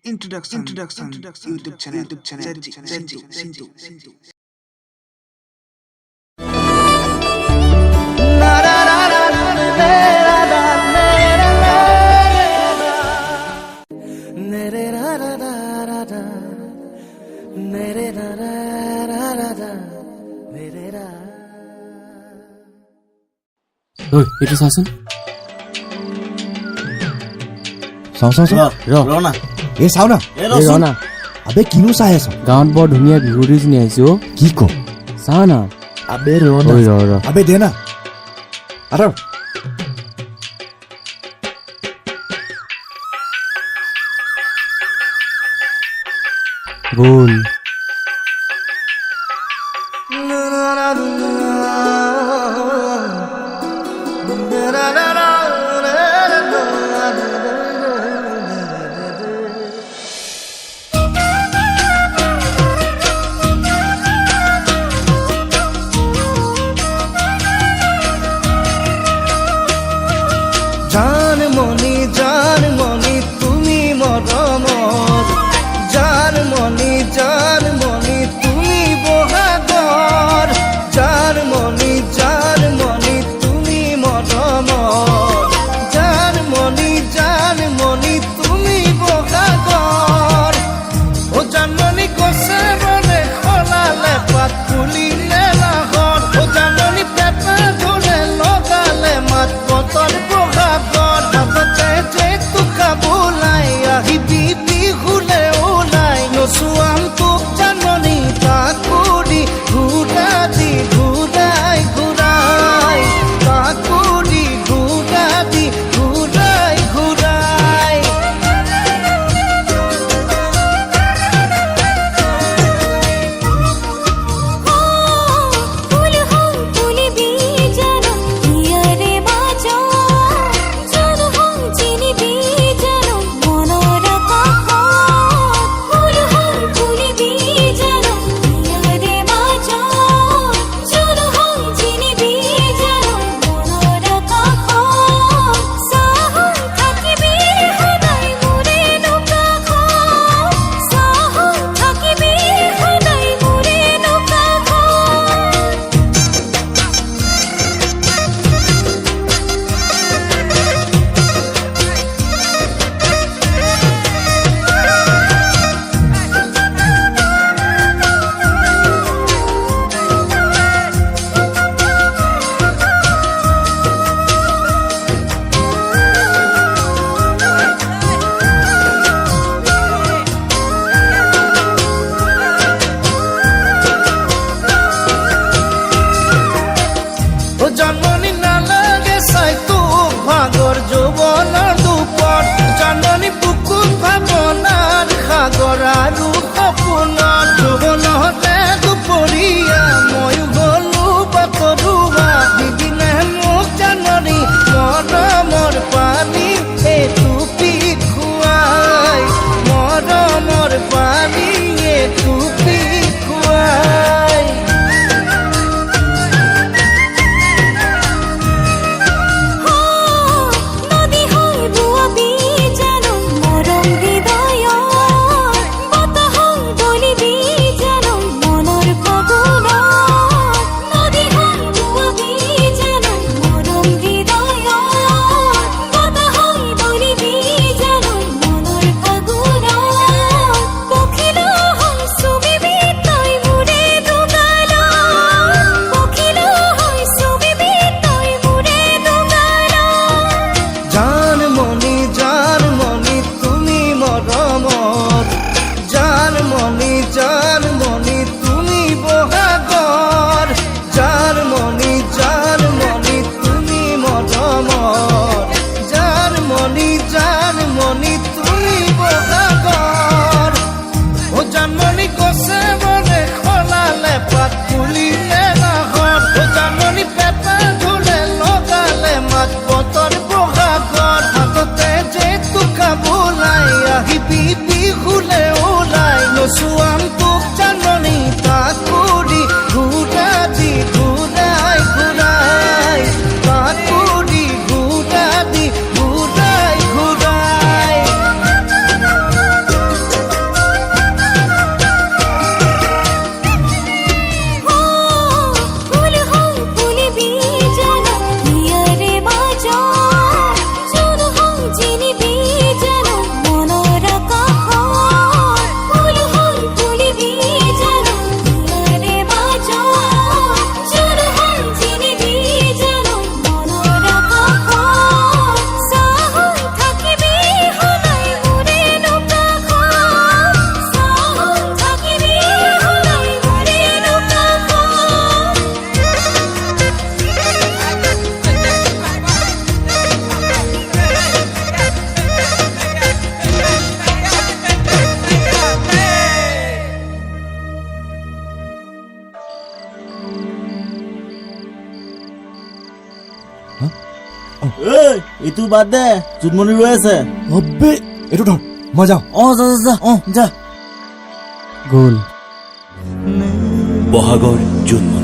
Introduction. YouTube channel. Sintu. Oi, itu sasun. চাওঁ ৰ না এই চাওঁ না ৰ না আবে কিনো চাই আছ গাঁৱত বৰ ধুনীয়া বিহু দিজনী আহিছে অ' কি ক চা না আবে ৰ না ৰ আবে দে না আতৰ বল জান মনি তুমি মৰমৰ জান মনি তুমি বহাগৰ জান মনি তুমি মৰমৰ জান মনি তুমি বহাগৰ ও জানমণি গছে বনে খলালে পাত তুলিলে নাহৰ ও জানমণি পেপা ধুলে লগালে মাত বতৰ বহাগৰ হাততে যে তোকা বোলাই আহিবি বিহুলে ওলাই নচুৱাম তোক জানমণি তাকুৰি ঘূৰাই তাকুৰি ঘূৰাই ও জানমণি নালাগে চাই তোক ভাগৰ যৌৱনৰ দুপৰ জানমণি বুকুত ভাৱনাৰ সাগৰ আৰু সপোনৰ যৌৱনতে দুপৰীয়া ময়ো গলো বাটৰুৱা দিদিনে মোক জানমণি মৰমৰ পানী এটুপি খুৱাই মৰমৰ পানী এটুপি খুৱাই জানমণি তুমি মৰমৰ জানমণি তুমি বহাগৰ জানমণি তুমি মৰমৰ জানমণি তুমি বহাগৰ ও জানমণি গছে বনে খলালে পাত তুলিলে নাহৰ ও জানমণি পেপা ধুলে লগালে মাত বতৰ বহাগৰ হাততে যে তোকা বোলাই আহিবি বিহুলে ওলাই নচুৱাম তোক জানমণি তাকুৰি ঘূৰাই তাকুৰি ঘূৰাই এই এইটো বাদ দে জুনমণি ৰৈ আছে অবে এইটো ধৰ মই যাওঁ যা যা যা যা গ'ল বহাগৰ জুনমণি